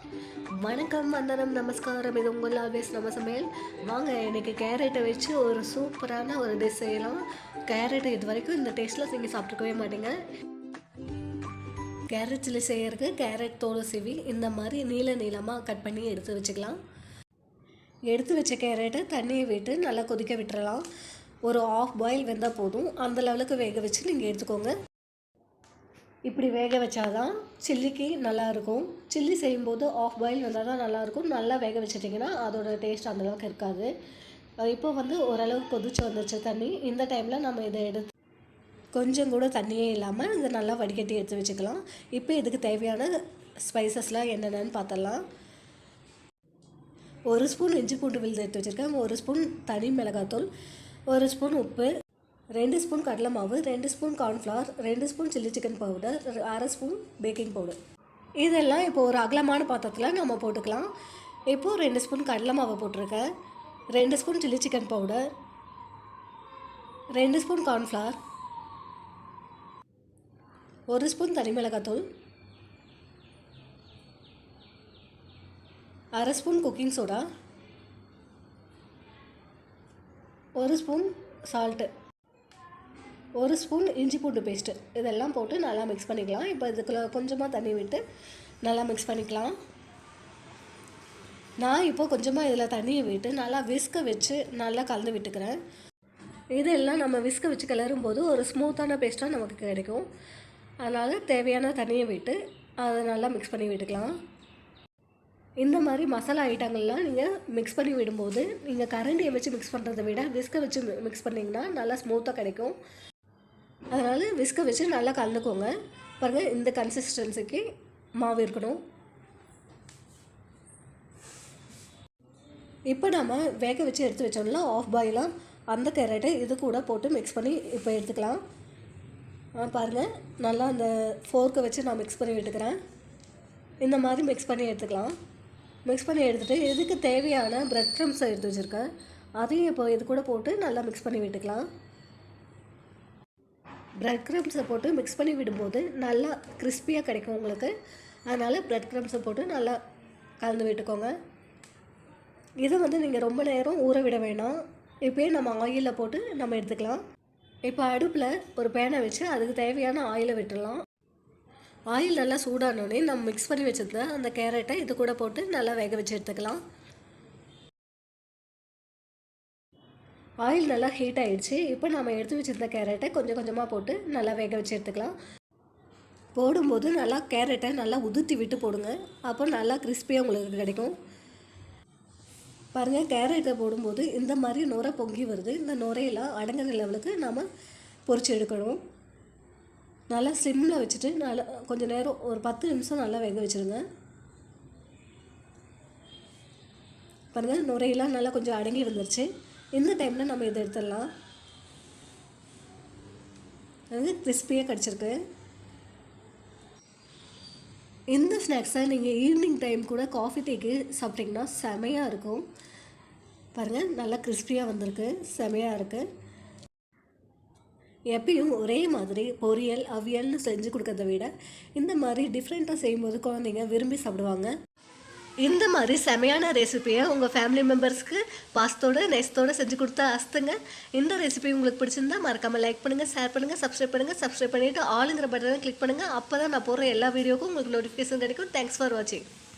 வணக்கம், வந்தனம், நமஸ்காரம். இது உங்கள் ஆல்வேஸ் நம்ம சமையல். வாங்க இன்றைக்கி கேரட்டை வச்சு ஒரு சூப்பரான ஒரு டிஷ் செய்யலாம். கேரட்டை இது வரைக்கும் இந்த டேஸ்ட்டில் நீங்கள் சாப்பிட்ருக்கவே மாட்டீங்க. கேரட் சில்லி செய்யறதுக்கு கேரட் தோலை சீவி இந்த மாதிரி நீளமாக கட் பண்ணி எடுத்து வச்சுக்கலாம். எடுத்து வச்ச கேரட்டை தண்ணியை விட்டு நல்லா கொதிக்க விட்டுறலாம். ஒரு ஆஃப் பாயில் வெந்தால் போதும். அந்த லெவலுக்கு வேக வச்சு நீங்கள் எடுத்துக்கோங்க. இப்படி வேக வச்சாதான் சில்லிக்கு நல்லாயிருக்கும். சில்லி செய்யும்போது ஆஃப் பாயில் வந்தால் தான் நல்லாயிருக்கும். நல்லா வேக வச்சிட்டிங்கன்னா அதோட டேஸ்ட் அந்தளவுக்கு இருக்காது. இப்போ ஓரளவுக்கு கொதிச்சு வந்துருச்சு தண்ணி. இந்த டைமில் நம்ம இதை எடுத்து கொஞ்சம் கூட தண்ணியே இல்லாமல் இதை நல்லா வடிகட்டி எடுத்து வச்சுக்கலாம். இப்போ இதுக்கு தேவையான ஸ்பைசஸ்லாம் என்னென்னு பார்த்தலாம். 1 ஸ்பூன் இஞ்சி பூண்டு விழுது எடுத்து வச்சுருக்கேன். 1 ஸ்பூன் தனி மிளகாத்தூள், 1 ஸ்பூன் உப்பு, 2 ஸ்பூன் கடலை மாவு, 2 spoon cornflour, 2 spoon chilli chicken powder, 1/2 spoon baking powder. இதெல்லாம் இப்போ ஒரு அகலமான பாத்திரத்தில் நம்ம போட்டுக்கலாம். இப்போது 2 ஸ்பூன் கடலை மாவு போட்டிருக்கேன், 2 spoon chilli chicken powder, 2 spoon cornflour, 1 spoon தனி மிளகாத்தூள், 1/2 spoon cooking soda, 1 spoon salt, 1 spoon இஞ்சி பூண்டு பேஸ்ட்டு. இதெல்லாம் போட்டு நல்லா மிக்ஸ் பண்ணிக்கலாம். இப்போ இதுக்குள்ள கொஞ்சமாக தண்ணி விட்டு நல்லா மிக்ஸ் பண்ணிக்கலாம். நான் இப்போது கொஞ்சமாக இதில் தண்ணியை விட்டு நல்லா விஸ்க வச்சு நல்லா கலந்து விட்டுக்கிறேன். இதெல்லாம் நம்ம விஸ்க வச்சு கிளறும் போது ஒரு ஸ்மூத்தான பேஸ்ட்டாக நமக்கு கிடைக்கும். அதனால் தேவையான தண்ணியை விட்டு அதை நல்லா மிக்ஸ் பண்ணி விட்டுக்கலாம். இந்த மாதிரி மசாலா ஐட்டங்கள்லாம் நீங்கள் மிக்ஸ் பண்ணி விடும்போது நீங்கள் கரண்டியை வச்சு மிக்ஸ் பண்ணுறதை விட விஸ்கை வச்சு மிக்ஸ் பண்ணிங்கன்னா நல்லா ஸ்மூத்தாக கிடைக்கும். அதனால் விஸ்கை வச்சு நல்லா கலந்துக்கோங்க. பாருங்கள், இந்த கன்சிஸ்டன்சிக்கு மாவு இருக்கணும். இப்போ நம்ம வேக வச்சு எடுத்து வச்சோம்ல ஆஃப் பாயிலாக, அந்த கேரட்டை இது கூட போட்டு மிக்ஸ் பண்ணி இப்போ எடுத்துக்கலாம். பாருங்கள், நல்லா அந்த ஃபோர்க்கை வச்சு நான் மிக்ஸ் பண்ணி விட்டுக்கிறேன். இந்த மாதிரி மிக்ஸ் பண்ணி எடுத்துக்கலாம். மிக்ஸ் பண்ணி எடுத்துகிட்டு இதுக்கு தேவையான ப்ரெட் க்ரம்ஸை எடுத்து வச்சுருக்கேன். அதையும் இப்போ இது கூட போட்டு நல்லா மிக்ஸ் பண்ணி விட்டுக்கலாம். ப்ரெட் க்ரம்ஸை போட்டு மிக்ஸ் பண்ணி விடும்போது நல்லா கிறிஸ்பியாக கிடைக்கும் உங்களுக்கு. அதனால் ப்ரெட் க்ரம்ஸை போட்டு நல்லா கலந்து விட்டுக்கோங்க. இதை நீங்கள் ரொம்ப நேரம் ஊற விட வேணாம். இப்போயே நம்ம ஆயிலில் போட்டு நம்ம எடுத்துக்கலாம். இப்போ அடுப்பில் ஒரு பேனை வச்சு அதுக்கு தேவையான ஆயிலை விட்டுடலாம். ஆயில் நல்லா சூடானோடனே நம்ம மிக்ஸ் பண்ணி வச்சுருந்த அந்த கேரட்டை இது கூட போட்டு நல்லா வேக வச்சு எடுத்துக்கலாம். ஆயில் நல்லா ஹீட் ஆகிடுச்சு. இப்போ நம்ம எடுத்து வச்சுருந்த கேரட்டை கொஞ்சம் கொஞ்சமாக போட்டு நல்லா வேக வச்சு எடுத்துக்கலாம். போடும்போது நல்லா கேரட்டை நல்லா உதுத்தி விட்டு போடுங்க. அப்போ நல்லா கிறிஸ்பியாக உங்களுக்கு கிடைக்கும். பாருங்கள், கேரட்டை போடும்போது இந்த மாதிரி நுரை பொங்கி வருது. இந்த நுரையெல்லாம் அடங்குற லெவலுக்கு நம்ம பொரிச்சு எடுக்கணும். நல்லா சிம்மில் வச்சுட்டு நல்லா கொஞ்சம் நேரம் ஒரு 10 நிமிஷம் நல்லா வேக வச்சுருங்க. பாருங்கள், நுரையெல்லாம் நல்லா கொஞ்சம் அடங்கி வந்துருச்சு. இந்த டைமில் நம்ம இதை எடுத்துடலாம். அது கிறிஸ்பியாக கிடச்சிருக்கு. இந்த ஸ்நாக்ஸை நீங்கள் ஈவினிங் டைம் கூட காஃபி டீக்கு சாப்பிட்டிங்கன்னா செமையாக இருக்கும். பாருங்கள், நல்லா கிறிஸ்பியாக வந்திருக்கு, செமையாக இருக்குது. எப்பயும் ஒரே மாதிரி பொரியல் அவியல்னு செஞ்சு கொடுக்கறத விட இந்த மாதிரி டிஃப்ரெண்ட்டாக செய்யும்போது குழந்தைங்க விரும்பி சாப்பிடுவாங்க. இந்த மாதிரி செமையான ரெசிபியை உங்கள் ஃபேமிலி மெம்பர்ஸ்க்கு பாஸ்தோடு நெஸ்த்தோடு செஞ்சு கொடுத்தா அஸ்துங்க. இந்த ரெசிபி உங்களுக்கு பிடிச்சிருந்தா மறக்காமல் லைக் பண்ணுங்கள், ஷேர் பண்ணுங்கள், சப்ஸ்கிரைப் பண்ணுங்கள். சப்ஸ்கிரைப் பண்ணிவிட்டு ஆளுங்கிற பட்டனை கிளிக் பண்ணுங்கள். அப்போ தான் நான் போடுற எல்லா வீடியோக்கும் உங்களுக்கு நோட்டிஃபிகேஷன் கிடைக்கும். தேங்க்ஸ் ஃபார் வாட்சிங்.